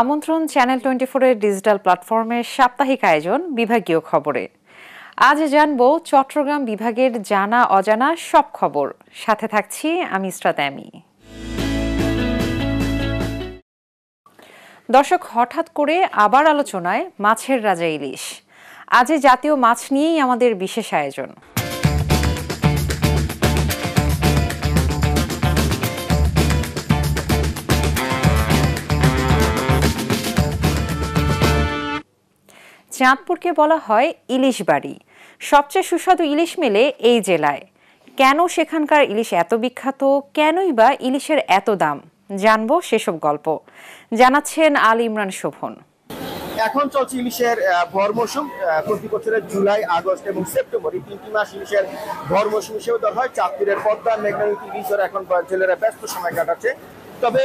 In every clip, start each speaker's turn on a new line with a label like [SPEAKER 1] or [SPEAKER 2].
[SPEAKER 1] আমন্ত্রণ চ্যানেল 24 এর ডিজিটাল প্ল্যাটফর্মের সাপ্তাহিক আয়োজন বিভাগীয় খবরে। আজ জানবো চট্টগ্রাম বিভাগের জানা অজানা সব খবর। সাথে থাকছি আমি ইসরাত আমি। দর্শক, হঠাৎ করে আবার আলোচনায় মাছের রাজা ইলিশ। আজ জাতীয় মাছ নিয়েই আমাদের বিশেষ আয়োজন। চাঁদপুরকে বলা হয় ইলিশ বাড়ি। সবচেয়ে সুস্বাদু ইলিশ মেলে এই জেলায়। কেন সেখানকার ইলিশ এত বিখ্যাত, কেনই বা ইলিশের এত দাম, জানবো সেসব গল্প। জানাচ্ছেন আল ইমরান শোভন।
[SPEAKER 2] এখন চলছে ইলিশের ভর মৌসুম। প্রতি বছরের জুলাই, আগস্ট এবং সেপ্টেম্বর এই 3টি মাস ইলিশের ভর মৌসুম হিসেবে ধরা হয়। চাঁদপুরের পদ্মা, মেঘনা নদী ইলিশের এখন জেলেরা ব্যস্ত সময় কাটাচ্ছে। তবে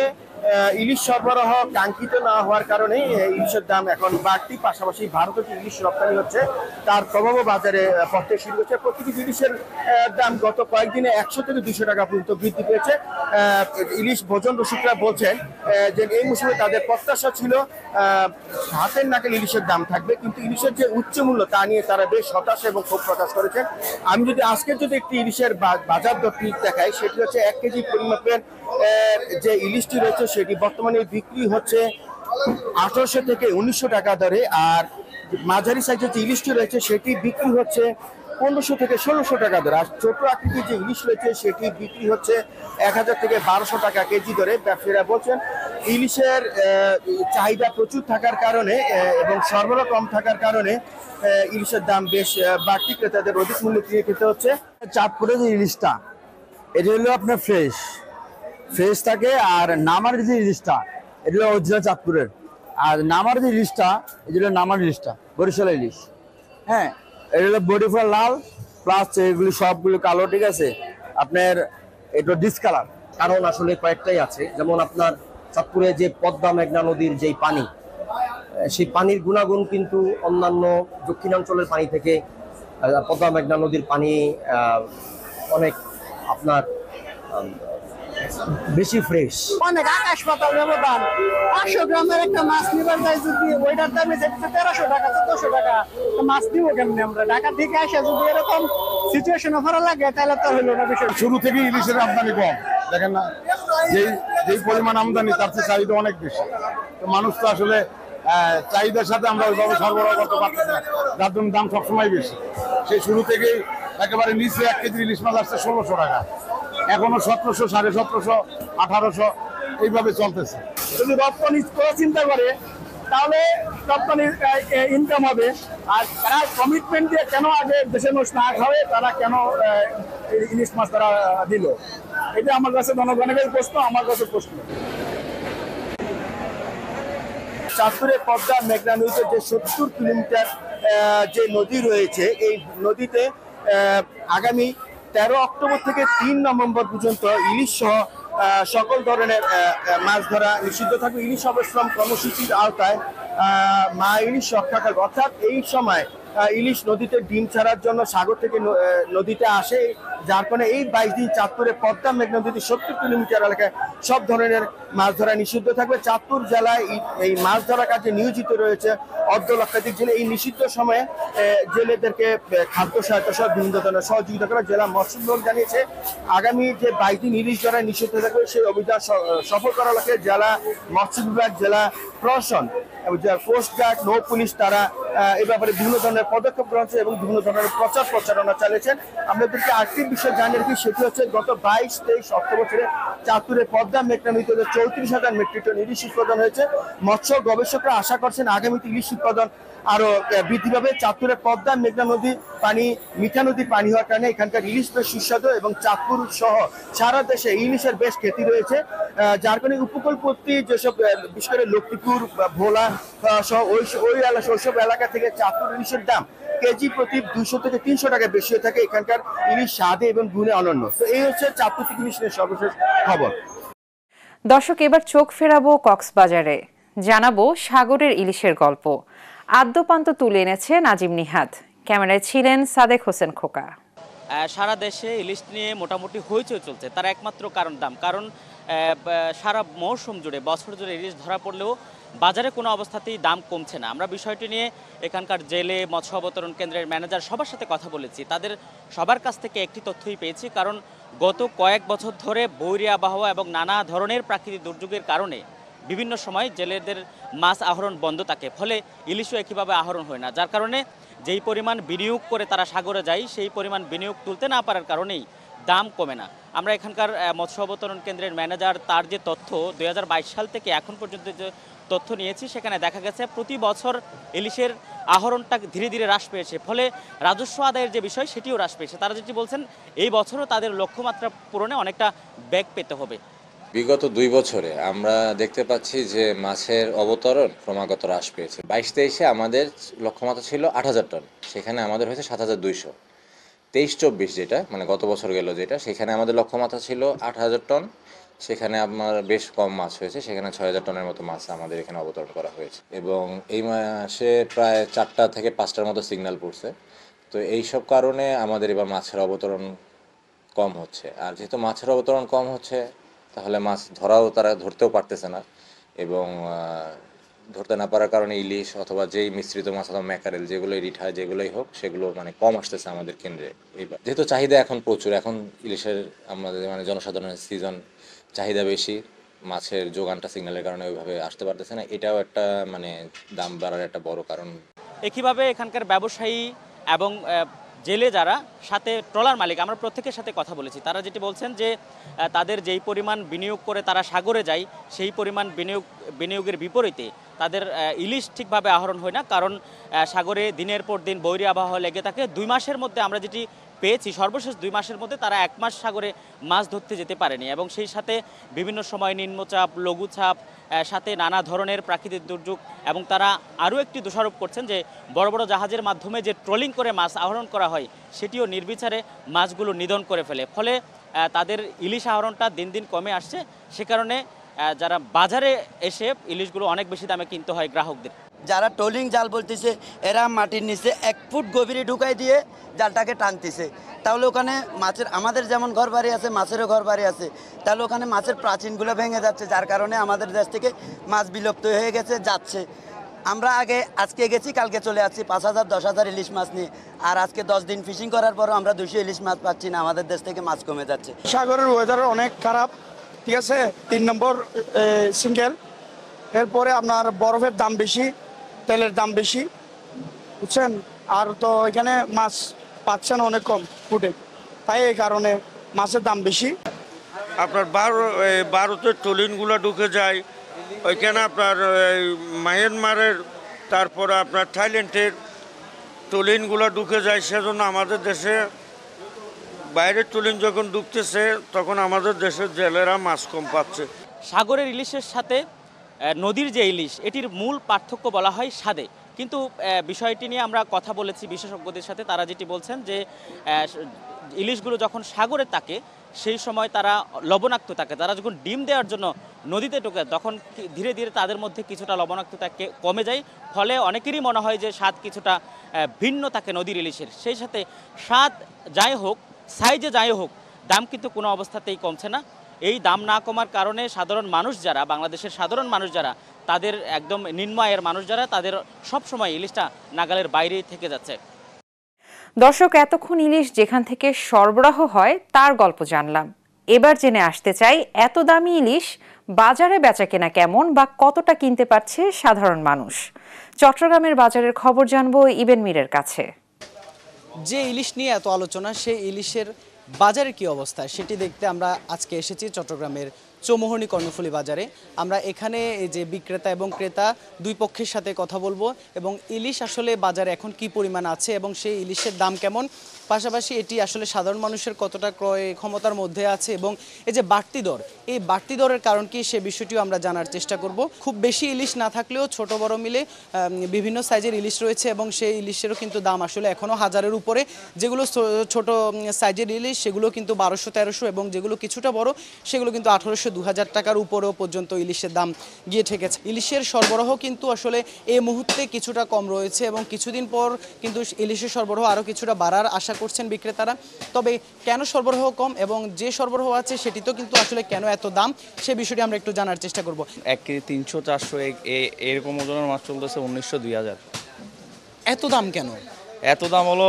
[SPEAKER 2] ইলিশ সরবরাহ কাঙ্ক্ষিত না হওয়ার কারণে ইলিশের দাম এখন বাড়তি। পাশাপাশি ভারতে যে ইলিশ রপ্তানি হচ্ছে তার প্রভাবও বাজারে পড়তে শুরু হচ্ছে। প্রতিটি ইলিশের দাম গত কয়েকদিনে 100 থেকে 200 টাকা পর্যন্ত বৃদ্ধি পেয়েছে। ইলিশ ভোজন রসিকরা বলছেন যে এই মৌসুমে তাদের প্রত্যাশা ছিল হাতের নাগালে ইলিশের দাম থাকবে, কিন্তু ইলিশের যে উচ্চ মূল্য তা নিয়ে তারা বেশ হতাশা এবং ক্ষোভ প্রকাশ করেছেন। আমি যদি আজকের একটি ইলিশের বাজার দরটি দেখাই, সেটি হচ্ছে 1 কেজি পরিমাপের যে ইলিশটি রয়েছে সেটি বর্তমানে বিক্রি হচ্ছে 1800 থেকে 1900 টাকা দরে। আর মাঝারি সাইজের যে ইলিশটি রয়েছে সেটি বিক্রি হচ্ছে 1500 থেকে 1600 টাকা দরে। আর ছোট আকৃতির যে ইলিশ রয়েছে সেটি বিক্রি হচ্ছে 1000 থেকে 1200 টাকা কেজি দরে। ব্যবসায়ীরা বলছেন ইলিশের চাহিদা প্রচুর থাকার কারণে এবং সরবরাহ কম থাকার কারণে ইলিশের দাম বেশ বাড়তি, ক্রেতাদের অধিক মূল্যে কিনে খেতে হচ্ছে।
[SPEAKER 3] চাঁদপুরের যে ইলিশটা, এটা হলো আপনার ফ্রেশ থাকে। আর নামার যে ইলিশটা, এটা হলো অরিজিনাল চাঁদপুরের। আর নামার যে ইলিশটা, এটা হলো নামার ইলিশটা, বরিশালের ইলিশ। হ্যাঁ, এটা হলো বডি ফুল লাল, প্লাস এগুলি সবগুলো কালো। ঠিক আছে, আপনার এটা ডিসকালার।
[SPEAKER 4] কারণ আসলে কয়েকটাই আছে, যেমন আপনার চাঁদপুরে যে পদ্মা মেঘনা নদীর যেই পানি, সেই পানির গুণাগুণ কিন্তু অন্যান্য দক্ষিণাঞ্চলের পানি থেকে পদ্মা মেঘনা নদীর পানি অনেক আপনার বেশি ফ্রেশ।
[SPEAKER 5] অনেক আকাশ পাতাল ব্যবধান। 500 গ্রামের একটা মাছ নিবার যায় যদি ওইটার দামে 1300 টাকা 1400 টাকা, মাছ দিব কেমনি আমরা? ঢাকা থেকে আসে যদি এরকম সিচুয়েশনে ভরা লাগে তাহলে তো হইলো না বিষয়।
[SPEAKER 6] শুরু থেকে ইলিশের আমদানি কম, দেখেন না যেই পরিমাণ আমদানি তার চেয়ে চাহিদা অনেক বেশি। তো মানুষ তো আসলে চাহিদার সাথে আমরা ওইভাবে সরবরাহ করতে পারতেছি না, যার জন্য দাম সবসময় বেশি। সেই শুরু থেকেই একেবারে নিচে 1 কেজি ইলিশ মাছ আসছে 1600 টাকা, এখনো 1700, 1750, 1800 এইভাবে চলতেছে।
[SPEAKER 5] যদি রপ্তানি করা চিন্তা করে তাহলে রপ্তানির ইনকাম হবে। আর তারা কমিটমেন্ট দিয়ে কেন আগে দেশের মানুষ না খাবে, তারা কেন ইলিশ মাছ তারা দিল? এটা আমার কাছে জনগণের প্রশ্ন, আমার কাছে প্রশ্ন।
[SPEAKER 2] চাঁদপুরের পদ্মা মেঘনা নদীতে যে 70 কিলোমিটার যে নদী রয়েছে, এই নদীতে আগামী 13 অক্টোবর থেকে 3 নভেম্বর পর্যন্ত ইলিশ সহ সকল ধরনের মাছ ধরা নিষিদ্ধ থাকবে। ইলিশ অবশ্রম কর্মসূচির আওতায় মা ইলিশ রক্ষা থাকবে, অর্থাৎ এই সময় ইলিশ নদীতে ডিম ছাড়ার জন্য সাগর থেকে নদীতে আসে, যার কারণে এই 22 দিন চাঁদপুরে পদ্মা মেঘনা নদী 70 কিলোমিটার এলাকায় সব ধরনের মাছ ধরা নিষিদ্ধ থাকবে। চাঁদপুর জেলায় এই মাছ ধরা কাজে নিয়োজিত রয়েছে অর্ধ লক্ষাধিক জেলে। এই নিষিদ্ধ সময়ে জেলেদেরকে খাদ্য সহায়তা সহ বিভিন্ন ধরনের সহযোগিতা করে। জেলা মৎস্য বিভাগ জানিয়েছে আগামী যে 22 দিন ইলিশ ধরা নিষিদ্ধ থাকবে সেই অভিযান সফল করার লক্ষ্যে জেলা মৎস্য বিভাগ, জেলা প্রশাসন এবং কোস্ট গার্ড, নৌ পুলিশ তারা এই ব্যাপারে বিভিন্ন ধরনের পদক্ষেপ গ্রহণ করছে এবং বিভিন্ন ধরনের প্রচারণা চালিয়েছেন। আপনাদেরকে আরেকটি বিষয় জানিয়ে রাখি, সেটি হচ্ছে গত 22-23 অক্টোবর থেকে চাঁদপুরের পদ্মা মেঘনা নদীতে 34,000 মেট্রিক টন ইলিশ উৎপাদন হয়েছে। মৎস্য গবেষকরা আশা করছেন আগামীতে ইলিশ উৎপাদন আরো বৃদ্ধি পাবে। চাঁদপুরের পদ্মা মেঘনা নদী পানি মিঠা নদীর পানি হওয়ার কারণে এখানকার ইলিশ বেশ সুস্বাদু এবং চাঁদপুর সহ সারা দেশে ইলিশের বেশ খ্যাতি রয়েছে, যার কারণে উপকূলবর্তী যেসব বিশেষ করে লক্ষ্মীপুর, ভোলা সহ ওইসব এলাকা থেকে চাঁদপুর ইলিশের দাম কেজি প্রতি 200 থেকে 300 টাকা বেশি হয়ে থাকে। এখানকার ইলিশ স্বাদে এবং গুণে অনন্য। তো এই হচ্ছে চাঁদপুর থেকে ইলিশের সর্বশেষ খবর।
[SPEAKER 1] দর্শক, এবার চোখ ফেরাবো কক্সবাজারে। জানাবো সাগরের ইলিশের গল্প। আদ্যপান্ত তুলে এনেছে নাজিম নিহাদ। ক্যামেরায় ছিলেন সাদেক হোসেন খোকা।
[SPEAKER 7] সারা দেশে ইলিশ নিয়ে মোটামুটি হইচই চলছে, তার একমাত্র কারণ দাম। কারণ সারা মৌসুম জুড়ে, বছর জুড়ে ইলিশ ধরা পড়লেও বাজারে কোনো অবস্থাতেই দাম কমছে না। আমরা বিষয়টি নিয়ে এখানকার জেলে মৎস্য অবতরণ কেন্দ্রের ম্যানেজার সবার সাথে কথা বলেছি, তাদের সবার কাছ থেকে একটি তথ্যই পেয়েছি, কারণ গত কয়েক বছর ধরে বৈরী আবহাওয়া এবং নানা ধরনের প্রাকৃতিক দুর্যোগের কারণে বিভিন্ন সময় জেলেদের মাছ আহরণ বন্ধ থাকে, ফলে ইলিশও একইভাবে আহরণ হয় না, যার কারণে যেই পরিমাণ বিনিয়োগ করে তারা সাগরে যায় সেই পরিমাণ বিনিয়োগ তুলতে না পারার কারণেই দাম কমে না। আমরা এখানকার মৎস্য অবতরণ কেন্দ্রের ম্যানেজার তার যে তথ্য 2022 সাল থেকে এখন পর্যন্ত যে তথ্য নিয়েছি সেখানে দেখা গেছে প্রতি বছর ইলিশের আহরণটা ধীরে ধীরে হ্রাস পেয়েছে, ফলে রাজস্ব আদায়ের যে বিষয় সেটিও হ্রাস পেয়েছে। তারা যেটি বলছেন এই বছরও তাদের লক্ষ্যমাত্রা পূরণে অনেকটা বেগ পেতে হবে।
[SPEAKER 8] বিগত 2 বছরে আমরা দেখতে পাচ্ছি যে মাছের অবতরণ ক্রমাগত হ্রাস পেয়েছে। 22-23-এ আমাদের লক্ষ্যমাত্রা ছিল 8,000 টন, সেখানে আমাদের হয়েছে 7,200। 23-24 যেটা মানে গত বছর গেল যেটা, সেখানে আমাদের লক্ষ্যমাত্রা ছিল 8,000 টন, সেখানে আমার বেশ কম মাছ হয়েছে, সেখানে 6,000 টনের মতো মাছ আমাদের এখানে অবতরণ করা হয়েছে। এবং এই মাসে প্রায় 4টা থেকে 5টার মতো সিগন্যাল পড়ছে। তো এইসব কারণে আমাদের এবার মাছের অবতরণ কম হচ্ছে। আর যেহেতু মাছের অবতরণ কম হচ্ছে তাহলে মাছ তারা ধরতেও পারতেছে না, এবং ধরতে না পারার কারণে ইলিশ অথবা যেই মিশ্রিত মাছ অথবা ম্যাকারেল যেগুলোই রিঠা যেগুলোই হোক সেগুলো মানে কম আসতেছে আমাদের কেন্দ্রে। এইবার যেহেতু চাহিদা এখন প্রচুর, এখন ইলিশের আমাদের মানে জনসাধারণের সিজন, চাহিদা বেশি, মাছের যোগানটা সিগন্যালের কারণে ওইভাবে আসতে পারতেছে না, এটাও একটা মানে দাম বাড়ার একটা বড় কারণ।
[SPEAKER 7] একইভাবে এখানকার ব্যবসায়ী এবং জেলে যারা সাথে ট্রলার মালিক, আমরা প্রত্যেকের সাথে কথা বলেছি, তারা যেটি বলছেন যে তাদের যেই পরিমাণ বিনিয়োগ করে তারা সাগরে যায় সেই পরিমাণ বিনিয়োগের বিপরীতে তাদের ইলিশ ঠিকভাবে আহরণ হয় না, কারণ সাগরে দিনের পর দিন বৈরী আবহাওয়া লেগে থাকে। 2 মাসের মধ্যে আমরা যেটি পেয়েছি, সর্বশেষ 2 মাসের মধ্যে তারা 1 মাস সাগরে মাছ ধরতে যেতে পারেনি, এবং সেই সাথে বিভিন্ন সময় নিম্নচাপ, লঘুচাপ, সাথে নানা ধরনের প্রাকৃতিক দুর্যোগ, এবং তারা আরও একটি দোষারোপ করছেন যে বড় বড় জাহাজের মাধ্যমে যে ট্রলিং করে মাছ আহরণ করা হয় সেটিও নির্বিচারে মাছগুলো নিধন করে ফেলে, ফলে তাদের ইলিশ আহরণটা দিন দিন কমে আসছে। সে কারণে যারা বাজারে এসে ইলিশগুলো অনেক বেশি দামে কিনতে হয় গ্রাহকদের।
[SPEAKER 9] যারা ট্রলিং জাল বলতেছে এরা মাটির নিচে 1 ফুট গভীরে ঢুকাই দিয়ে জালটাকে টানতেছে, তাহলে ওখানে মাছের, আমাদের যেমন ঘর বাড়ি আছে মাছেরও ঘর বাড়ি আছে, তাহলে ওখানে মাছের প্রাচীনগুলো ভেঙে যাচ্ছে, যার কারণে আমাদের দেশ থেকে মাছ বিলুপ্ত হয়ে যাচ্ছে। আমরা আজকে গেছি, কালকে চলে আসছি 5,000 10,000 ইলিশ মাছ নিয়ে, আর আজকে 10 দিন ফিশিং করার পরও আমরা 200 ইলিশ মাছ পাচ্ছি না, আমাদের দেশ থেকে মাছ কমে যাচ্ছে।
[SPEAKER 5] সাগরের ওয়েদার অনেক খারাপ, ঠিক আছে, 3 নম্বর সিঙ্গেল, এরপরে আপনার বরফের দাম বেশি, তেলের দাম বেশি, বুঝছেন, আর তো এখানে মাছ পাচ্ছেন অনেক কম ফুটে, তাই এই কারণে মাছের দাম বেশি।
[SPEAKER 10] আপনার ভারতের ট্রলিনগুলো ঢুকে যায় ওইখানে, আপনার মায়ানমারের, তারপরে আপনার থাইল্যান্ডের ট্রলিনগুলো ঢুকে যায়, সেজন্য আমাদের দেশে বাইরের ট্রলিন যখন ঢুকতেছে তখন আমাদের দেশের জেলেরা মাছ কম পাচ্ছে।
[SPEAKER 7] সাগরের ইলিশের সাথে নদীর যে ইলিশ, এটির মূল পার্থক্য বলা হয় স্বাদে, কিন্তু বিষয়টি নিয়ে আমরা কথা বলেছি বিশেষজ্ঞদের সাথে, তারা যেটি বলছেন যে ইলিশগুলো যখন সাগরে থাকে সেই সময় তারা লবণাক্ত থাকে, তারা যখন ডিম দেওয়ার জন্য নদীতে ঢোকে তখন ধীরে ধীরে তাদের মধ্যে কিছুটা লবণাক্ততা কমে যায়, ফলে অনেকেরই মনে হয় যে স্বাদ কিছুটা ভিন্ন থাকে নদীর ইলিশের। সেই সাথে স্বাদ যাই হোক, সাইজে যাই হোক, দাম কিন্তু কোনো অবস্থাতেই কমছে না। এই দাম না কমার কারণে সাধারণ মানুষ যারা, বাংলাদেশের সাধারণ মানুষ যারা, তাদের একদম নিম্ন আয়ের মানুষ যারা, তাদের সবসময় ইলিশটা নাগালের বাইরেই থেকে যাচ্ছে।
[SPEAKER 1] দর্শক, এতক্ষণ ইলিশ যেখান থেকে সরবরাহ হয় তার গল্প জানলাম। এবার জেনে আসতে চাই এত দামি ইলিশ বাজারে বেচাকেনা কেমন বা কতটা কিনতে পারছে সাধারণ মানুষ। চট্টগ্রামের বাজারের খবর জানবো ইবেন মীরের কাছে।
[SPEAKER 11] যে ইলিশ নিয়ে এত আলোচনা, সেই ইলিশের বাজারে কি অবস্থা সেটি দেখতে আমরা আজকে এসেছি চট্টগ্রামের চৌমোহনী কর্ণফুলী বাজারে। আমরা এখানে এই যে বিক্রেতা এবং ক্রেতা দুই পক্ষের সাথে কথা বলবো, এবং ইলিশ আসলে বাজারে এখন কি পরিমাণ আছে এবং সেই ইলিশের দাম কেমন, পাশাপাশি এটি আসলে সাধারণ মানুষের কতটা ক্রয় ক্ষমতার মধ্যে আছে, এবং এই যে বাড়তি দর, এই বাড়তি দরের কারণ কি সে বিষয়টিও আমরা জানার চেষ্টা করব। খুব বেশি ইলিশ না থাকলেও ছোট বড় মিলে বিভিন্ন সাইজের ইলিশ রয়েছে, এবং সেই ইলিশেরও কিন্তু দাম আসলে এখনও 1000-এর উপরে। যেগুলো ছোট সাইজের ইলিশ সেগুলো কিন্তু 1200-1300, এবং যেগুলো কিছুটা বড় সেগুলো কিন্তু 1800 ২,৫০০ টাকার উপরেও পর্যন্ত ইলিশের দাম গিয়ে ঠেকেছে। ইলিশের সরবরাহ কিন্তু আসলে এই মুহূর্তে কিছুটা কম রয়েছে এবং কিছুদিন পর কিন্তু ইলিশের সরবরাহ আরও কিছুটা বাড়ার আশা করছেন বিক্রেতারা। তবে কেন সরবরাহ কম এবং যে সরবরাহ আছে সেটি তো কিন্তু আসলে কেন এত দাম সে বিষয়টি আমরা একটু জানার চেষ্টা করব।
[SPEAKER 12] 1 কেজি 300-400 এরকম ওজনের মাছ চলতেছে 1900-2000।
[SPEAKER 11] এত দাম কেন?
[SPEAKER 12] এত দাম হলো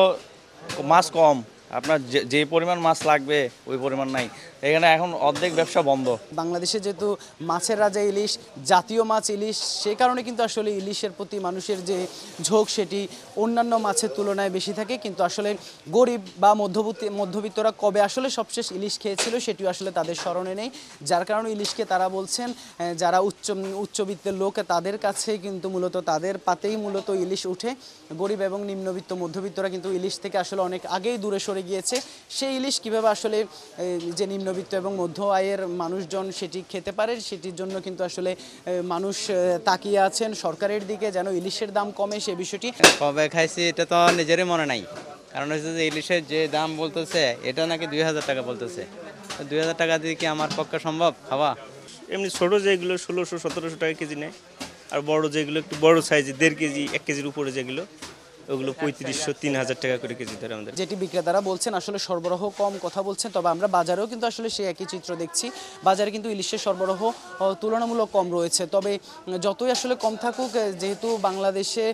[SPEAKER 12] মাছ কম, আপনার যে পরিমাণ মাছ লাগবে ওই পরিমাণ নাই, এখানে এখন অর্ধেক ব্যবসা বন্ধ।
[SPEAKER 11] বাংলাদেশে যেহেতু মাছের রাজা ইলিশ, জাতীয় মাছ ইলিশ, সে কারণে কিন্তু আসলে ইলিশের প্রতি মানুষের যে ঝোঁক সেটি অন্যান্য মাছের তুলনায় বেশি থাকে। কিন্তু আসলে গরিব বা মধ্যবিত্তরা কবে আসলে সবশেষ ইলিশ খেয়েছিল সেটিও আসলে তাদের স্মরণে নেই, যার কারণে ইলিশকে তারা বলছেন যারা উচ্চবিত্তের লোক তাদের কাছে কিন্তু মূলত তাদের পাতেই মূলত ইলিশ উঠে। গরিব এবং নিম্নবিত্ত মধ্যবিত্তরা কিন্তু ইলিশ থেকে আসলে অনেক আগেই দূরে সরে গিয়েছে। সেই ইলিশ কীভাবে আসলে যে নিম্নবিত্ত এবং মধ্য আয়ের মানুষজন সেটি খেতে পারে সেটির জন্য কিন্তু আসলে মানুষ তাকিয়ে আছেন সরকারের দিকে যেন ইলিশের দাম কমে সে বিষয়টি।
[SPEAKER 13] কবে খাইছি এটা তো নিজেরই মনে নাই, কারণ হচ্ছে যে ইলিশের যে দাম বলতেছে এটা নাকি 2000 টাকা বলতেছে। 2000 টাকা দিয়ে কি আমার পক্ষে সম্ভব খাওয়া?
[SPEAKER 14] এমনি ছোটো যেগুলো 1600-1700 টাকা কেজি নেয়, আর বড় যেগুলো একটু বড় সাইজে 1.5 কেজি 1 কেজির উপরে যেগুলো ওগুলো 3500-3000 টাকা করে কেজি ধরে আমাদের।
[SPEAKER 11] যেটি বিক্রেতারা বলছেন আসলে সরবরাহ কম কথা বলছেন, তবে আমরা বাজারেও কিন্তু আসলে সেই একই চিত্র দেখছি। বাজারে কিন্তু ইলিশের সরবরাহ তুলনামূলক কম রয়েছে। তবে যতই আসলে কম থাকুক, যেহেতু বাংলাদেশে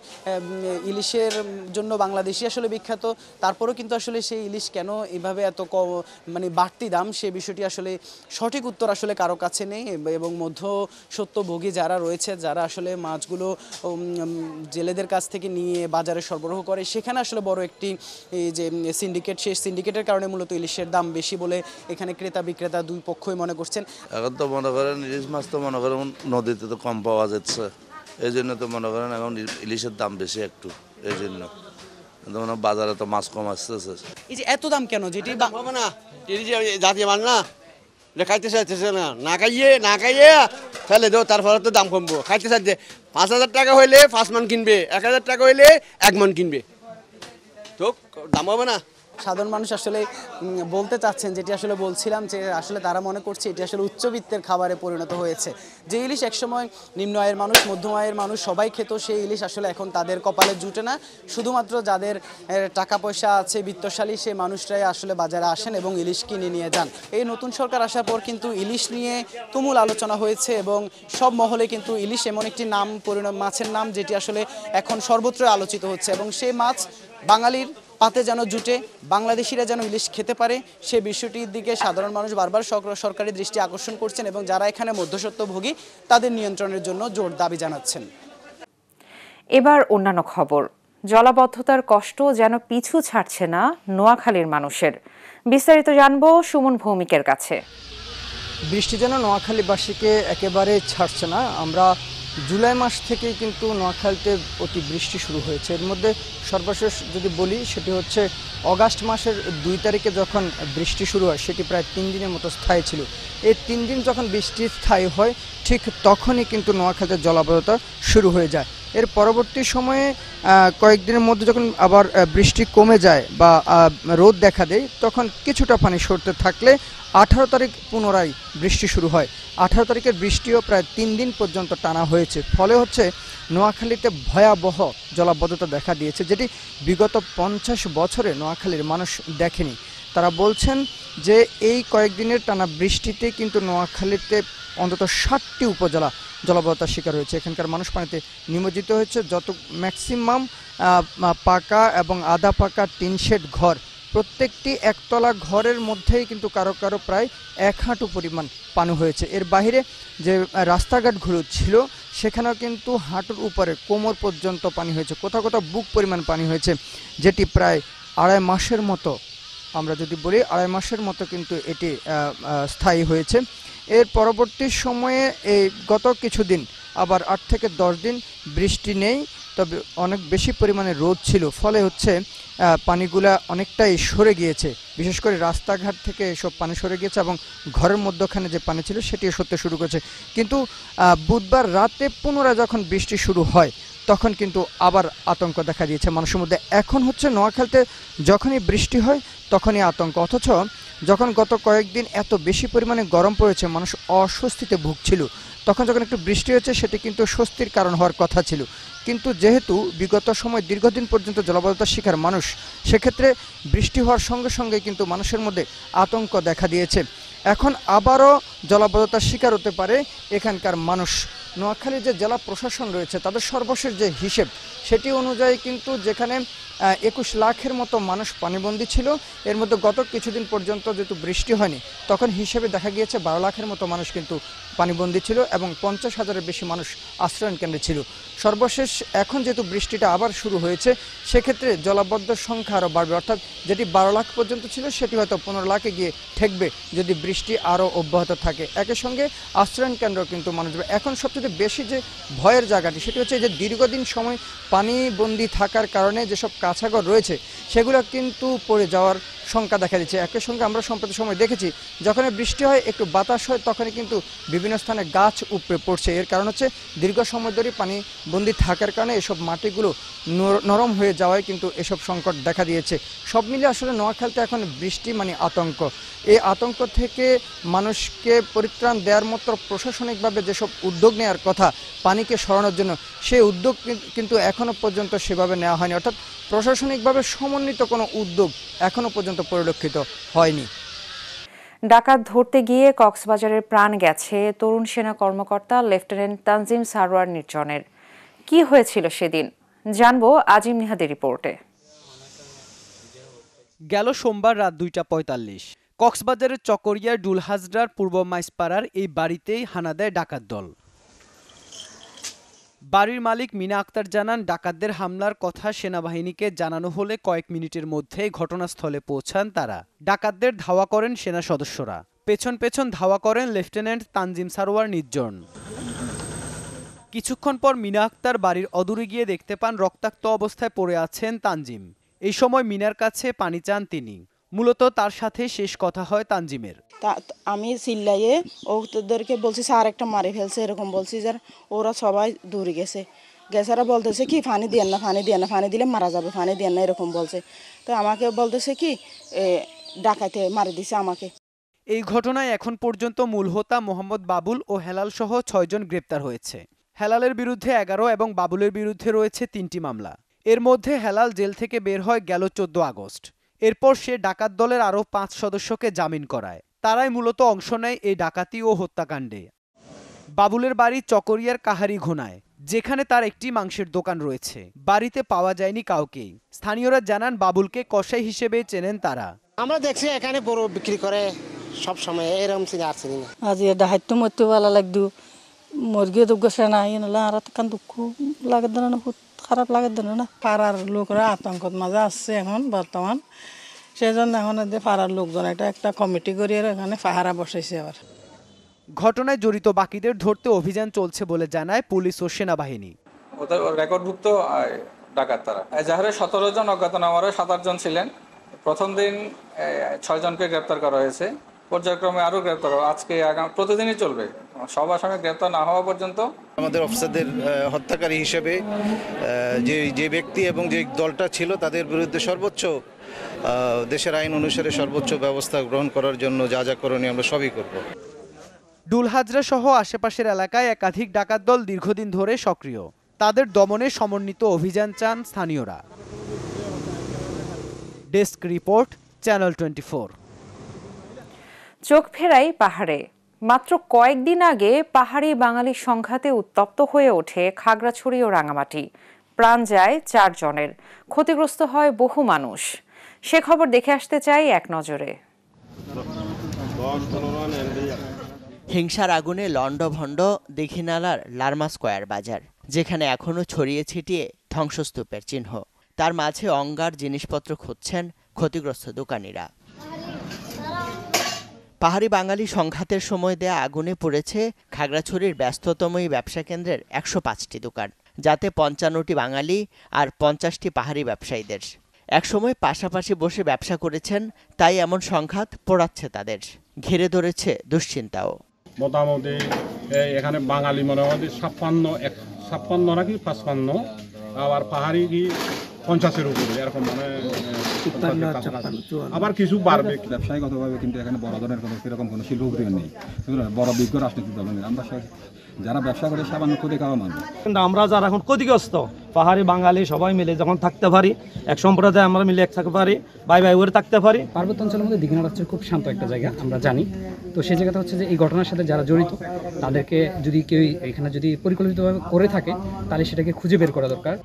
[SPEAKER 11] ইলিশের জন্য বাংলাদেশি আসলে বিখ্যাত, তারপরেও কিন্তু আসলে সেই ইলিশ কেন এভাবে এত কম মানে বাড়তি দাম সে বিষয়টি আসলে সঠিক উত্তর আসলে কারো কাছে নেই। এবং মধ্যস্বত্বভোগী যারা রয়েছে, যারা আসলে মাছগুলো জেলেদের কাছ থেকে নিয়ে বাজারে সরবরাহ করে, সেখানে আসলে বড় একটি যে সিন্ডিকেট, সেই সিন্ডিকেটের কারণে মূলত ইলিশের দাম বেশি বলে এখানে ক্রেতা বিক্রেতা দুই পক্ষই মনে করছেন।
[SPEAKER 15] এখন তো মনে করেন ইলিশ মাছ তো মনে করেন নদীতে তো কম পাওয়া যাচ্ছে, এই জন্য তো মনে করেন এখন ইলিশের দাম বেশি একটু, এই জন্য বাজারে তো মাছ কম আসতেছে।
[SPEAKER 11] এই যে এত দাম কেন? যেটি
[SPEAKER 16] না জাতীয় মাছ না, খাইতে চাইতেছে না খাইয়ে ফেলে দেবো, তারপরে তো দাম কমবো। খাইতে চাইছে 5000 টাকা হইলে 5 মান কিনবে, 1000 টাকা হইলে 1 মান কিনবে, তো দাম হবে না।
[SPEAKER 11] সাধারণ মানুষ আসলে বলতে চাচ্ছেন, যেটি আসলে বলছিলাম, যে আসলে তারা মনে করছে এটি আসলে উচ্চবিত্তের খাবারে পরিণত হয়েছে। যে ইলিশ একসময় নিম্ন আয়ের মানুষ, মধ্যম আয়ের মানুষ সবাই খেত, সেই ইলিশ আসলে এখন তাদের কপালে জুটে না। শুধুমাত্র যাদের টাকা পয়সা আছে, বিত্তশালী, সেই মানুষরাই আসলে বাজারে আসেন এবং ইলিশ কিনে নিয়ে যান। এই নতুন সরকার আসার পর কিন্তু ইলিশ নিয়ে তুমুল আলোচনা হয়েছে এবং সব মহলে কিন্তু ইলিশ এমন একটি নাম, মাছের নাম যেটি আসলে এখন সর্বত্র আলোচিত হচ্ছে। এবং সেই মাছ বাঙালির পাতে যেন জুটে, বাংলাদেশিরা যেন ইলিশ খেতে পারে, সে বিষয়টির দিকে সাধারণ মানুষ বারবার সরকারি দৃষ্টি আকর্ষণ করছেন এবং যারা এখানে মধ্যস্বত্বভোগী তাদের নিয়ন্ত্রণের জন্য জোর দাবি জানাচ্ছেন।
[SPEAKER 1] এবার অন্যান্য খবর। জলাবদ্ধতার কষ্ট যেন পিছু ছাড়ছে না নোয়াখালীর মানুষের। বিস্তারিত জানবো সুমন ভৌমিকের কাছে।
[SPEAKER 17] বৃষ্টি যেন নোয়াখালীবাসীকে একেবারে ছাড়ছে না। আমরা জুলাই মাস থেকেই কিন্তু নোয়াখালীতে অতি বৃষ্টি শুরু হয়েছে। এর মধ্যে সর্বশেষ যদি বলি সেটি হচ্ছে অগাস্ট মাসের 2 তারিখে যখন বৃষ্টি শুরু হয়, সেটি প্রায় 3 দিনের মতো স্থায়ী ছিল। এই 3 দিন যখন বৃষ্টি স্থায়ী হয়, ঠিক তখনই কিন্তু নোয়াখালীতে জলাবদ্ধতা শুরু হয়ে যায়। এর পরবর্তী সময়ে কয়েকদিনের মধ্যে যখন আবার বৃষ্টি কমে যায় বা রোদ দেখা দেয়, তখন কিছুটা পানি সরতে থাকলে 18 তারিখ পুনরায় বৃষ্টি শুরু হয়। 18 তারিখের বৃষ্টিও প্রায় 3 দিন পর্যন্ত টানা হয়েছে। ফলে হচ্ছে নোয়াখালীতে ভয়াবহ জলাবদ্ধতা দেখা দিয়েছে, যেটি বিগত 50 বছরে নোয়াখালীর মানুষ দেখেনি। তারা বলছেন যে এই কয়েকদিনের টানা বৃষ্টিতে কিন্তু নোয়াখালীতে অন্তত 60টি উপজেলা জলাবদ্ধতার শিকার হয়েছে। এখানকার মানুষ পানিতে নিমজ্জিত হয়েছে। যত ম্যাক্সিমাম পাকা এবং আধা পাকা টিন শেড ঘর, প্রত্যেকটি একতলা ঘরের মধ্যেই কিন্তু কারো কারো প্রায় 1 হাঁটু পরিমাণ পানি হয়েছে। এর বাইরে যে রাস্তাঘাটগুলো ছিল সেখানেও কিন্তু হাঁটুর উপরে কোমর পর্যন্ত পানি হয়েছে, কোথাও কোথাও বুক পরিমাণ পানি হয়েছে, যেটি প্রায় 2.5 মাসের মতো, আমরা যদি বলি 2.5 মাসের মতো কিন্তু এটি স্থায়ী হয়েছে। এর পরবর্তী সময়ে এই গত কিছুদিন আবার 8 থেকে 10 দিন বৃষ্টি নেই, তবে অনেক বেশি পরিমাণে রোদ ছিল। ফলে হচ্ছে পানিগুলা অনেকটাই সরে গিয়েছে, বিশেষ করে রাস্তাঘাট থেকে এসব পানি সরে গিয়েছে এবং ঘরের মধ্যখানে যে পানি ছিল সেটিও সরতে শুরু করেছে। কিন্তু বুধবার রাতে পুনরায় যখন বৃষ্টি শুরু হয়, তখন কিন্তু আবার আতঙ্ক দেখা দিয়েছে মানুষের মধ্যে। এখন হচ্ছে নোয়াখালীতে যখনই বৃষ্টি হয় তখনই আতঙ্ক, অথচ যখন গত কয়েকদিন এত বেশি পরিমাণে গরম পড়েছে, মানুষ অস্বস্তিতে ভুগছিল, তখন যখন একটু বৃষ্টি হয়েছে সেটি কিন্তু স্বস্তির কারণ হওয়ার কথা ছিল। কিন্তু যেহেতু বিগত সময় দীর্ঘদিন পর্যন্ত জলাবদ্ধতার শিকার মানুষ, সেক্ষেত্রে বৃষ্টি হওয়ার সঙ্গে সঙ্গে কিন্তু মানুষের মধ্যে আতঙ্ক দেখা দিয়েছে। এখন আবারও জলাবদ্ধতার শিকার হতে পারে এখানকার মানুষ। নোয়াখালীর যে জেলা প্রশাসন রয়েছে তাদের সর্বশেষ যে হিসেব সেটি অনুযায়ী কিন্তু যেখানে 21 লাখের মতো মানুষ পানিবন্দী ছিল, এর মধ্যে গত কিছুদিন পর্যন্ত যেহেতু বৃষ্টি হয়নি তখন হিসেবে দেখা গিয়েছে 12 লাখের মতো মানুষ কিন্তু পানিবন্দী ছিল এবং 50,000-এর বেশি মানুষ আশ্রয়ণ কেন্দ্রে ছিল। সর্বশেষ এখন যেহেতু বৃষ্টিটা আবার শুরু হয়েছে সেক্ষেত্রে জলাবদ্ধ সংখ্যা আরও বাড়বে, অর্থাৎ যেটি 12 লাখ পর্যন্ত ছিল সেটি হয়তো 15 লাখে গিয়ে ঠেকবে যদি বৃষ্টি আরও অব্যাহত থাকে। একই সঙ্গে আশ্রয়ণ কেন্দ্র কিন্তু মানুষ এখন সবচেয়ে বেশি যে ভয়ের জায়গাটি সেটি হচ্ছে যে দীর্ঘদিন সময় পানিবন্দী থাকার কারণে যেসব কাছাঘর রয়েছে সেগুলো কিন্তু পড়ে যাওয়ার শঙ্কা দেখা দিচ্ছে। একই সঙ্গে আমরা সম্প্রতি সময় দেখেছি যখন বৃষ্টি হয় একটু বাতাস হয় তখনই কিন্তু বিভিন্ন স্থানে গাছ উপড়ে পড়ছে। এর কারণ হচ্ছে দীর্ঘ সময় ধরে পানিবন্দী থাকার কারণে এসব মাটিগুলো নরম হয়ে যাওয়ায় কিন্তু এসব সংকট দেখা দিয়েছে। সব মিলিয়ে আসলে নোয়াখালীতে এখন বৃষ্টি মানে আতঙ্ক। এই আতঙ্ক থেকে মানুষকে পরিত্রাণ দেওয়ার মতো প্রশাসনিকভাবে যেসব উদ্যোগ নেওয়ার কথা পানিকে সরানোর জন্য, সেই উদ্যোগ কিন্তু এখনও পর্যন্ত সেভাবে নেওয়া হয়নি, অর্থাৎ প্রশাসনিকভাবে সমন্বিত কোনো উদ্যোগ এখনও পর্যন্ত পরিলক্ষিত হয়নি।
[SPEAKER 1] ডাকাত ধরতে গিয়ে কক্সবাজারের প্রাণ গেছে তরুণ সেনা কর্মকর্তা লেফটেন্যান্ট তানজিম সারোয়ার নির্জনের। কি হয়েছিল সেদিন জানবো আজিম নিহাদের রিপোর্টে।
[SPEAKER 11] গেল সোমবার রাত 2:45 কক্সবাজারের চকরিয়ার ডুলহাজরার পূর্ব মাইসপাড়ার এই বাড়িতেই হানা দেয় ডাকাত দল। বাড়ির মালিক মিনা আক্তার জানান, ডাকাতদের হামলার কথা সেনাবাহিনীকে জানানো হলে কয়েক মিনিটের মধ্যেই ঘটনাস্থলে পৌঁছান তারা। ডাকাতদের ধাওয়া করেন সেনা সদস্যরা, পেছন পেছন ধাওয়া করেন লেফটেন্যান্ট তানজিম সারোয়ার নির্জন। কিছুক্ষণ পর মিনা আক্তার বাড়ির অদূরে গিয়ে দেখতে পান রক্তাক্ত অবস্থায় পড়ে আছেন তানজিম। এই সময় মিনার কাছে পানি চান তিনি। মূলত তার সাথে শেষ কথা হয় তানজিমের।
[SPEAKER 18] আমি চিল্লাইয়ে ওদেরকে বলছি স্যার একটা মারি ফেলছে এরকম বলছি, যার ওরা সবাই দূরে গেছে। গেছারা বলতেছে কি পানি দিয়ে না, পানি দিয়ে না, পানি দিলে মারা যাবে, পানি দিয়ে না এরকম বলছে। তো আমাকে বলতেছে কি ডাকাইতে মারি দিছে আমাকে।
[SPEAKER 11] এই ঘটনায় এখন পর্যন্ত মূল হোতা মোহাম্মদ বাবুল ও হেলাল সহ 6 জন গ্রেপ্তার হয়েছে। হেলালের বিরুদ্ধে 11 এবং বাবুলের বিরুদ্ধে রয়েছে 3টি মামলা। এর মধ্যে হেলাল জেল থেকে বের হয় গেল 14 আগস্ট। এরপর সে ডাকাত দলের আরও 5 সদস্যকে জামিন করায়। তারাই মূলত অংশ নেয় এই ডাকাতি ও হত্যাকাণ্ডে। বাবুলের বাড়ি চকরিয়ার কাহারি ঘোনায়, যেখানে তার একটি মাংসের দোকান রয়েছে। বাড়িতে পাওয়া যায়নি কাউকেই। স্থানীয়রা জানান বাবুলকে কসাই হিসেবে চেনেন তারা।
[SPEAKER 19] আমরা দেখছি এখানে বড় বিক্রি করে সব সময় এরকম চিনি আর চিনি না।
[SPEAKER 20] আজ ডাহাইতো মরতে ভালো লাগতো, মুরগি তো গোসে না এনলা আর কান দুঃখ লাগে না, বহুত খারাপ লাগে না। পাড়ার লোকরা আতঙ্কত মাঝে আসছে এখন বর্তমান, সেজন্য এখন পাড়ার লোকজন একটা কমিটি করিয়ে এখানে পাহারা বসাইছে। আবার
[SPEAKER 11] ঘটনায় জড়িত বাকিদের ধরতে অভিযান চলছে বলে জানায় পুলিশ ও সেনাবাহিনী।
[SPEAKER 21] ওদের রেকর্ডভুক্ত ডাকাত তারা এজাহারে 17 জন, অজ্ঞাতনামারা 7 জন ছিলেন। প্রথম দিন 6 জনকে গ্রেপ্তার করা হয়েছে, পর্যায়ক্রমে আরও গ্রেপ্তার হবে। আজকে প্রতিদিনই চলবে, সব আসামি গ্রেপ্তার না হওয়া পর্যন্ত।
[SPEAKER 22] আমাদের অফিসারদের হত্যাকারী হিসেবে যে ব্যক্তি এবং যে দলটা ছিল তাদের বিরুদ্ধে সর্বোচ্চ দেশের আইন অনুসারে সর্বোচ্চ ব্যবস্থা গ্রহণ করার জন্য যা যা করণীয় আমরা সবই করব।
[SPEAKER 11] ডুলহাজরা সহ আশেপাশের এলাকায় একাধিক ডাকাত দল দীর্ঘদিন ধরে সক্রিয়। তাদের দমনে সমন্বিত অভিযান চান স্থানীয়রা। Desk report, channel 24।
[SPEAKER 1] চোখ ফেরাই পাহাড়ে। মাত্র কয়েকদিন আগে পাহাড়ি বাঙালি সংঘাতে উত্তপ্ত হয়ে ওঠে খাগড়াছড়ি ও রাঙামাটি। প্রাণ যায় 4 জনের, ক্ষতিগ্রস্ত হয় বহু মানুষ। সে খবর দেখে আসতে চাই এক নজরে।
[SPEAKER 23] হিংসার আগুনে লন্ডভন্ড দীঘিনালার লারমা স্কয়ার বাজার, যেখানে এখনো ছড়িয়ে ছিটিয়ে ধ্বংসস্তূপের চিহ্ন। তার মাঝে অঙ্গার জিনিসপত্র খুঁজছেন ক্ষতিগ্রস্ত দোকানিরা। পাহাড়ি বাঙালি সংঘাতের সময় দেয়া আগুনে পড়েছে খাগড়াছড়ির ব্যস্ততম এই ব্যবসা কেন্দ্রের 105টি দোকান, যাতে 55টি বাঙালি আর 50টি পাহাড়ি ব্যবসায়ীদের। একসময় পাশাপাশি বসে ব্যবসা করেছেন, তাই এমন সংঘাত পোড়াচ্ছে তাদের, ঘিরে ধরেছে দুশ্চিন্তাও।
[SPEAKER 24] মোটামুটি এখানে বাঙালি মোটামুটি 56 নাকি 55, আবার পাহাড়ি কি 50-এর উপরে এরকম মানে আবার কিছু বাড়বে ব্যবসায়িকগতভাবে, কিন্তু এখানে বড় ধরনের কোনো সেরকম কোনো শিল্প প্রতিষ্ঠান নেই, বড় বিজ্ঞ রাজনৈতিক দল নেই। আমরা যারা ব্যবসা করে সামান্য করে খাওয়া মানুষ,
[SPEAKER 2] কিন্তু আমরা যারা এখন ক্ষতিগ্রস্ত পাহাড়ি বাঙালি সবাই মিলে যখন থাকতে পারি, এক সম্প্রদায় আমরা মিলে এক থাকতে পারি, ভাই ভাই করে থাকতে পারি।
[SPEAKER 3] পার্বত্য অঞ্চলের মধ্যে দীঘিনালা হচ্ছে খুব শান্ত একটা জায়গা, আমরা জানি। তো সেই জায়গাটা হচ্ছে যে এই ঘটনার সাথে যারা জড়িত তাদেরকে যদি কেউ এখানে যদি পরিকল্পিতভাবে করে থাকে তাহলে সেটাকে খুঁজে বের করা দরকার।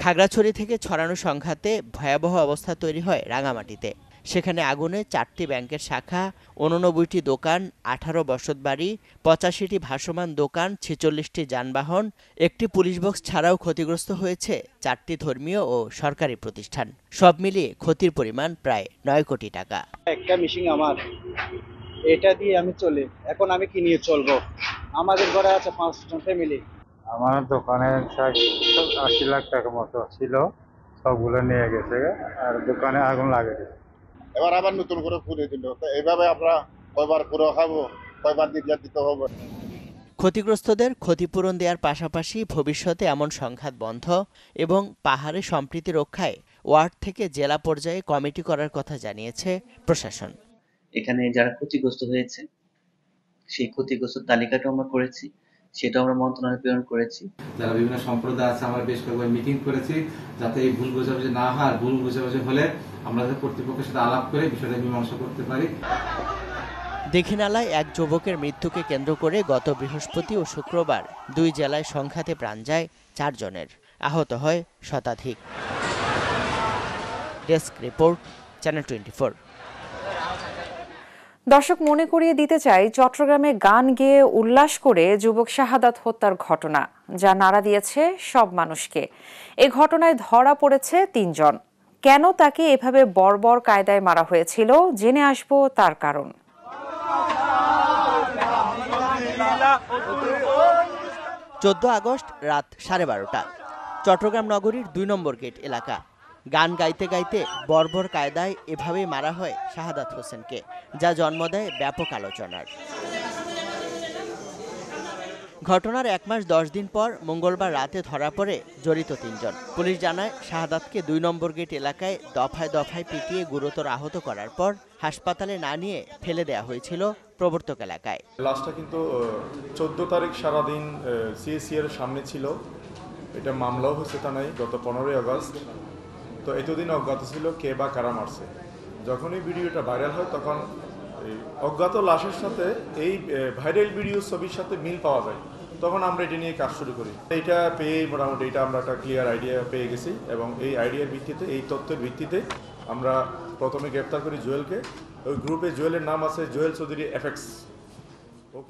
[SPEAKER 23] খাগড়াছড়ি থেকে ছড়ানো সংঘাতে ভয়াবহ অবস্থা তৈরি হয় রাঙামাটিতে। সেখানে আগুনে 4টি ব্যাংকের শাখা, 89টি দোকান, 18 বসতবাড়ি, 85টি ভাসমান দোকান, 46টি যানবাহন, একটি পুলিশ বক্স ছাড়াও ক্ষতিগ্রস্ত হয়েছে 4টি ধর্মীয় ও সরকারি প্রতিষ্ঠান। সব মিলিয়ে ক্ষতির পরিমাণ প্রায় 9 কোটি টাকা।
[SPEAKER 4] একটা মেশিন আমার, এটা দিয়ে আমি চলি, এখন আমি কি নিয়ে চলবো? আমাদের ঘরে আছে 5 জন ফ্যামিলি।
[SPEAKER 6] আমার দোকানে 80 লাখ টাকা মতো ছিল, সবগুলো নিয়ে গেছে আর দোকানে আগুন লাগে।
[SPEAKER 25] এবার আবার নতুন করে পুরে দিল। তো এইভাবে আমরা কয়বার পুরো খাবো, কয়বার দিতে হবে।
[SPEAKER 23] ক্ষতিগ্রস্তদের ক্ষতিপূরণ দেওয়ার পাশাপাশি ভবিষ্যতে এমন সংঘাত বন্ধ এবং পাহাড়ে সম্প্রীতি রক্ষায় ওয়ার্ড থেকে জেলা পর্যায়ে কমিটি করার কথা জানিয়েছে প্রশাসন।
[SPEAKER 26] এখানে যারা ক্ষতিগ্রস্ত হয়েছে সেই ক্ষতিগ্রস্ত তালিকাটা আমরা করেছি, সেটা আমরা মন্ত্রণালয়ে প্রেরণ করেছি।
[SPEAKER 27] যারা বিভিন্ন সম্প্রদায় আছে আমরা বেশ কয়েকবার মিটিং করেছি, যাতে এই ভুল বোঝাবুঝি না হয়। আর ভুল বোঝাবুঝি হলে আমরা কর্তৃপক্ষের সাথে আলাপ করে বিষয়টা মীমাংসা করতে পারি।
[SPEAKER 23] দীঘিনালায় এক যুবকের মৃত্যুকে কেন্দ্র করে গত বৃহস্পতি ও শুক্রবার 2 জেলায় সংঘাতে প্রাণ যায় 4 জনের, আহত হয় শতাধিক। Desk report, channel 24।
[SPEAKER 1] দর্শক, মনে করিয়ে দিতে চাই, চট্টগ্রামে গান গেয়ে উল্লাস করে যুবক শাহাদাত হত্যার ঘটনা, যা নাড়া দিয়েছে সব মানুষকে। এ ঘটনায় ধরা পড়েছে 3 জন। কেন তাকে এভাবে বর্বর কায়দায় মারা হয়েছিল, জেনে আসবো তার কারণ।
[SPEAKER 23] 14 আগস্ট রাত 12:30, চট্টগ্রাম নগরীর 2 নম্বর গেট এলাকা। গান গাইতে গাইতে বর্বর কায়দায় এভাবেই মারা হয় শাহাদাত হোসেনকে, যা জন্ম দেয় ব্যাপক আলোচনার। ঘটনার 1 মাস 10 দিন পর মঙ্গলবার রাতে ধরা পড়ে জড়িত 3 জন। পুলিশ জানায়, শাহাদাতকে 2 নম্বর গেট এলাকায় দফায় দফায় পিটিয়ে গুরুতর আহত করার পর হাসপাতালে না নিয়ে ফেলে দেওয়া হয়েছিল প্রবর্তক এলাকায়।
[SPEAKER 28] লাশটা কিন্তু 14 তারিখ সারাদিন সিএসি এর সামনে ছিল। এটা মামলাও হয়েছে থানায় গত 15 আগস্ট। তো এতদিন অজ্ঞাত ছিল কে বা কারা মারছে। যখনই ভিডিওটা ভাইরাল হয় তখন অজ্ঞাত লাশের সাথে এই ভাইরাল ভিডিও ছবির সাথে মিল পাওয়া যায়, তখন আমরা এটা নিয়ে কাজ শুরু করি। এটা পেয়ে মোটামুটি এটা আমরা একটা ক্লিয়ার আইডিয়া পেয়ে গেছি এবং এই আইডিয়ার ভিত্তিতে, এই তথ্যের ভিত্তিতে আমরা প্রথমে গ্রেপ্তার করি জুয়েলকে। ওই গ্রুপে জুয়েলের নাম আছে জুয়েল চৌধুরী এফএক্স।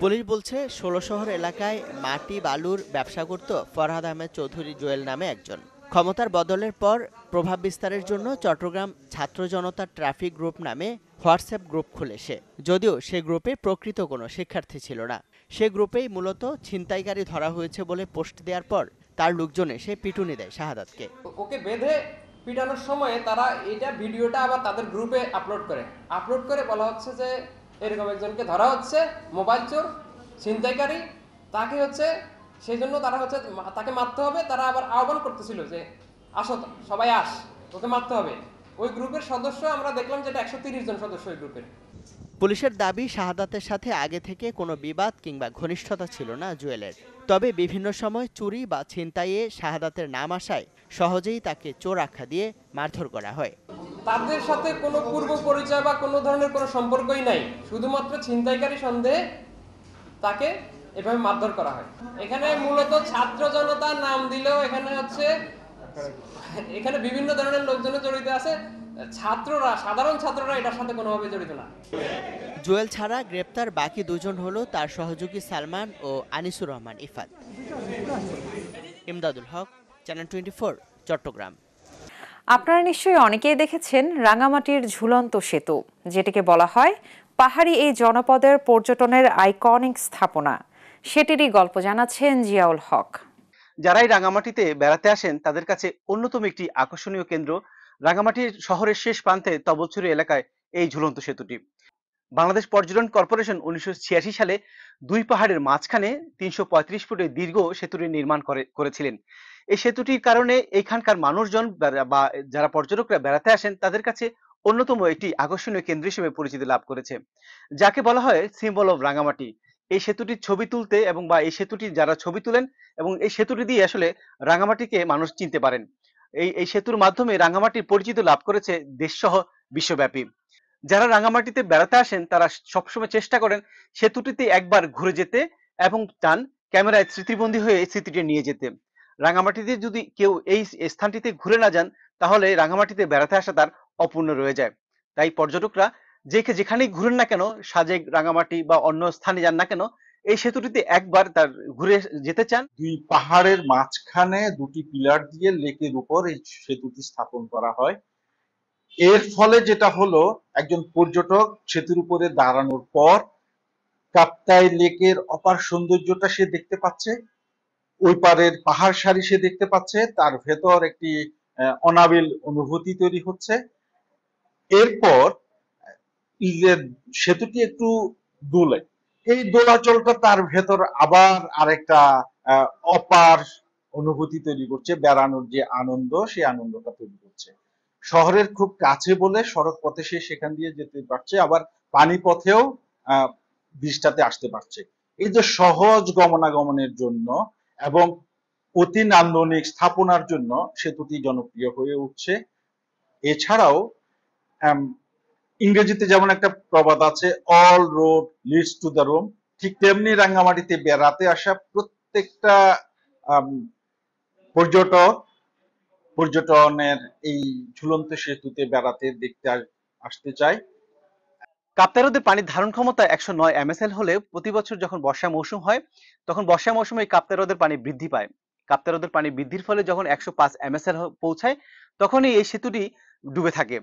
[SPEAKER 23] পুলিশ বলছে 16 শহর এলাকায় মাটি বালুর ব্যবসা করত ফরহাদ আহমেদ চৌধুরী জুয়েল নামে একজন। ক্ষমতার বদলের পর প্রভাব বিস্তারের জন্য চট্টগ্রাম ছাত্র জনতা ট্রাফিক গ্রুপ নামে হোয়াটসঅ্যাপ গ্রুপ খুলে সে, যদিও সে গ্রুপে প্রকৃত কোনো শিক্ষার্থী ছিল না। সে গ্রুপেই মূলত ছিনতাইকারী ধরা হয়েছে বলে পোস্ট দেওয়ার পর তার লোকজন এসে পিটুনি দেয় শাহাদাতকে।
[SPEAKER 29] ওকে বেঁধে পিটানোর সময় তারা এটা ভিডিওটা আবার তাদের গ্রুপে আপলোড করে বলা হচ্ছে যে এরকম একজনকে ধরা হচ্ছে, মোবাইল চোর, ছিনতাইকারী, তাকে হচ্ছে সেই জন্য তারা হচ্ছে তাকে মারতে হবে। তারা আবার আহ্বান করতেছিল যে আসো সবাই আস, ওকে মারতে হবে। ওই গ্রুপের সদস্য আমরা দেখলাম যেটা 130 জন সদস্য ওই গ্রুপের।
[SPEAKER 23] পুলিশের দাবি, শাহাদাতের সাথে আগে থেকে কোনো বিবাদ কিংবা ঘনিষ্ঠতা ছিল না জুয়েলের। তবে বিভিন্ন সময় চুরি বা ছিনতাইয়ে শাহাদাতের নাম আসায় সহজেই তাকে চোর আখ্যা দিয়ে মারধর করা হয়।
[SPEAKER 29] তাদের সাথে কোনো পূর্ব পরিচয় বা কোনো ধরনের কোনো সম্পর্কই নাই, শুধুমাত্র ছিনতাইকারী সন্দেহে তাকে এভাবে মারধর করা হয়। এখানে মূলত ছাত্র জনতা নাম দিলেও এখানে বিভিন্ন ধরনের লোকজন জড়িত আছে। ছাত্ররা, সাধারণ ছাত্ররা এটার সাথে কোনোভাবে জড়িত না।
[SPEAKER 23] জুয়েল ছাড়া গ্রেপ্তার বাকি 2 জন হলো তার সহযোগী সালমান ও আনিসুর রহমান ইফাত। ইমদাদুল হক, চ্যানেল 24, চট্টগ্রাম।
[SPEAKER 1] আপনারা নিশ্চয়ই অনেকেই দেখেছেন রাঙামাটির ঝুলন্ত সেতু, যেটিকে বলা হয় পাহাড়ি এই জনপদের পর্যটনের আইকনিক স্থাপনা। সেটিরই গল্প জানাচ্ছেন জিয়াউল হক।
[SPEAKER 30] যারাই রাঙামাটিতে বেড়াতে আসেন তাদের কাছে অন্যতম একটি আকর্ষণীয় কেন্দ্র রাঙামাটির শহরের শেষ প্রান্তে তবলছড়ি এলাকায় এই ঝুলন্ত সেতুটি। বাংলাদেশ পর্যটন কর্পোরেশন 1986 সালে দুই পাহাড়ের মাঝখানে 335 ফুটের দীর্ঘ সেতুটি নির্মাণ করেছিলেন। এই সেতুটির কারণে এখানকার মানুষজন বা যারা পর্যটকরা বেড়াতে আসেন তাদের কাছে অন্যতম একটি আকর্ষণীয় কেন্দ্র হিসেবে পরিচিতি লাভ করেছে, যাকে বলা হয় সিম্বল অফ রাঙামাটি। এই সেতুটির ছবি তুলতে এবং বা এই সেতুটি যারা ছবি তুলেন এবং এই সেতুটি দিয়ে আসলে রাঙামাটিকে মানুষ চিনতে পারেন। এই সেতুর মাধ্যমে রাঙামাটির পরিচিতি লাভ করেছে দেশসহ বিশ্বব্যাপী। যারা রাঙামাটিতে বেড়াতে আসেন তারা সবসময় চেষ্টা করেন সেতুটিতে একবার ঘুরে যেতে এবং চান ক্যামেরায় স্মৃতিবন্দী হয়ে এই স্মৃতিটি নিয়ে যেতে। রাঙামাটিতে যদি কেউ এই স্থানটিতে ঘুরে না যান তাহলে রাঙামাটিতে বেড়াতে আসা তার অপূর্ণ রয়ে যায়। তাই পর্যটকরা যেখানেই ঘুরেন না কেন, সাজেক, রাঙামাটি বা অন্য স্থানে যান না কেন, এই সেতুটিতে একবার তার ঘুরে যেতে চান।
[SPEAKER 5] দুই পাহাড়ের মাঝখানে দুটি পিলার দিয়ে লেকের উপর এই সেতুটি স্থাপন করা হয়। এর ফলে যেটা হলো, একজন পর্যটক সেতুর উপরে দাঁড়ানোর পর কাপ্তাই লেকের অপার সৌন্দর্যটা সে দেখতে পাচ্ছে, ওই পারের পাহাড় সারি সে দেখতে পাচ্ছে, তার ভেতর একটি অনাবিল অনুভূতি তৈরি হচ্ছে। এরপর সেতুটি একটু দোলে, এই দোলাচলটা তার ভেতর আবার আরেকটা অপার অনুভূতি তৈরি করছে, বেড়ানোর যে আনন্দ সেই আনন্দটা তৈরি করছে। শহরের খুব কাছে বলে সড়ক পথে সে সেখান দিয়ে যেতে পারছে, আবার পানি পথেও ব্রিজটাতে আসতে পারছে। এই যে সহজ গমনাগমনের জন্য এবং অতি নান্দনিক স্থাপনার জন্য সেতুটি জনপ্রিয় হয়ে উঠছে। এছাড়াও ইংরেজিতে যেমন একটা প্রবাদ আছে, all road leads to the Rome, ঠিক তেমনি রাঙ্গামাটিতে বেড়াতে আসা প্রত্যেকটা পর্যটনের এই ঝুলন্ত সেতুতে বেড়াতে দেখতে আসতে চায়।
[SPEAKER 30] কাপ্তাই হ্রদের পানির ধারণ ক্ষমতা 109 MSL হলে প্রতি বছর যখন বর্ষা মৌসুম হয় তখন বর্ষা মৌসুমে কাপ্তাই হ্রদের পানি বৃদ্ধি পায়। কাপ্তাই হ্রদের পানি বৃদ্ধির ফলে যখন 105 MSL পৌঁছায় তখনই এই সেতুটি ডুবে থাকে।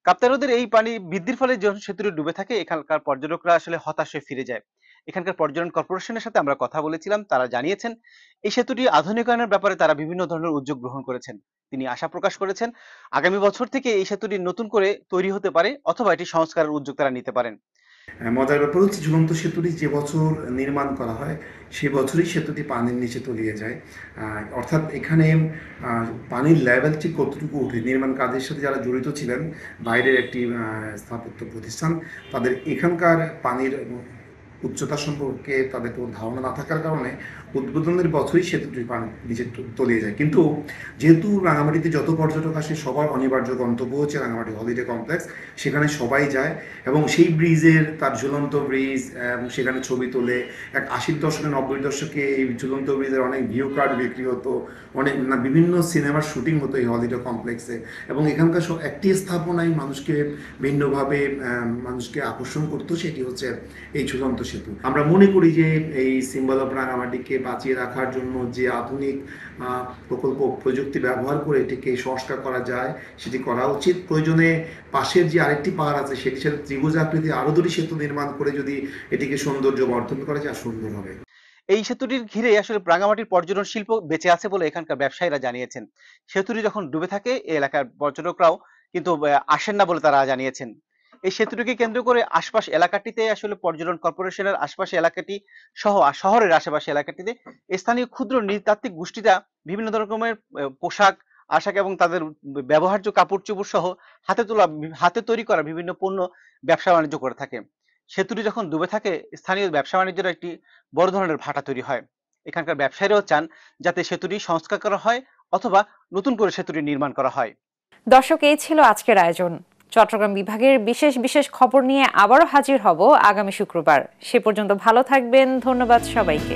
[SPEAKER 30] কাপ্তাই হ্রদের এই পানি বৃদ্ধির ফলে যখন সেতুটি ডুবে থাকে এখানকার পর্যটকরা আসলে হতাশ হয়ে ফিরে যায়। এখানকার পর্যটন কর্পোরেশনের সাথে আমরা কথা বলেছিলাম, তারা জানিয়েছেন এই সেতুটি আধুনিকায়নের ব্যাপারে তারা বিভিন্ন ধরনের উদ্যোগ গ্রহণ করেছেন। তিনি আশা প্রকাশ করেছেন আগামী বছর থেকে এই সেতুটি নতুন করে তৈরি হতে পারে অথবা এটি সংস্কারের উদ্যোগ তারা নিতে পারেন।
[SPEAKER 7] মজার ব্যাপার হচ্ছে ঝুলন্ত সেতুটি যে বছর নির্মাণ করা হয় সেই বছরই সেতুটি পানির নিচে তলিয়ে যায়। অর্থাৎ এখানে পানির লেভেল ঠিক কতটুকু উঠে, নির্মাণ কাজের সাথে যারা জড়িত ছিলেন, বাইরের একটি স্থাপত্য প্রতিষ্ঠান, তাদের এখানকার পানির উচ্চতা সম্পর্কে তাদের কোনো ধারণা না থাকার কারণে উদ্বোধনের বছরই সেতুটি পানি নিচে তলিয়ে যায়। কিন্তু যেহেতু রাঙামাটিতে যত পর্যটক আসে সবার অনিবার্য গন্তব্য হচ্ছে রাঙামাটি হলিডে কমপ্লেক্স, সেখানে সবাই যায় এবং সেই ব্রিজের, তার ঝুলন্ত ব্রিজ এবং সেখানে ছবি তোলে। 80 দশকে 90 দশকে এই ঝুলন্ত ব্রিজের অনেক ভিউ কার্ড বিক্রি হতো, অনেক বিভিন্ন সিনেমার শুটিং হতো এই হলিডে কমপ্লেক্সে, এবং এখানকার একটি স্থাপনায় মানুষকে ভিন্নভাবে মানুষকে আকর্ষণ করতো, সেটি হচ্ছে এই ঝুলন্ত সেতু। আমরা মনে করি যে এই সিম্বল অফ রাঙামাটিকে বাঁচিয়ে রাখার জন্য যে আধুনিক প্রকল্প প্রযুক্তি ব্যবহার করে এটিকে সংস্কার করা যায় সেটি করা উচিত। প্রয়োজনে পাশের যে আরেকটি পাহাড় আছে সেটির সাথে ত্রিভুজ আকৃতির আরো দুটি সেতু নির্মাণ করে যদি এটিকে সৌন্দর্য বর্ধন করা যায় সুন্দর হবে।
[SPEAKER 30] এই সেতুটির ঘিরে আসলে রাঙামাটির পর্যটন শিল্প বেঁচে আছে বলে এখানকার ব্যবসায়ীরা জানিয়েছেন। সেতুটি যখন ডুবে থাকে এই এলাকার পর্যটকরাও কিন্তু আসেন না বলে তারা জানিয়েছেন। এই সেতুটিকে কেন্দ্র করে আশপাশ এলাকাটিতে আসলে পর্যটন কর্পোরেশনের আশপাশে এলাকাটি সহ শহরের আশেপাশে এলাকাটিতে স্থানীয় ক্ষুদ্র নৃতাত্ত্বিক গোষ্ঠীরা বিভিন্ন রকমের পোশাক আশাক এবং তাদের ব্যবহার্য কাপড় চোপড় সহ হাতে তৈরি করা বিভিন্ন পণ্য ব্যবসা বাণিজ্য করে থাকে। সেতুটি যখন ডুবে থাকে স্থানীয় ব্যবসা বাণিজ্যের একটি বড় ধরনের ভাটা তৈরি হয়। এখানকার ব্যবসায়ীরাও চান যাতে সেতুটি সংস্কার করা হয় অথবা নতুন করে সেতুটি নির্মাণ করা হয়।
[SPEAKER 1] দর্শক, এই ছিল আজকের আয়োজন। চট্টগ্রাম বিভাগের বিশেষ খবর নিয়ে আবারও হাজির হব আগামী শুক্রবার। সে পর্যন্ত ভালো থাকবেন। ধন্যবাদ সবাইকে।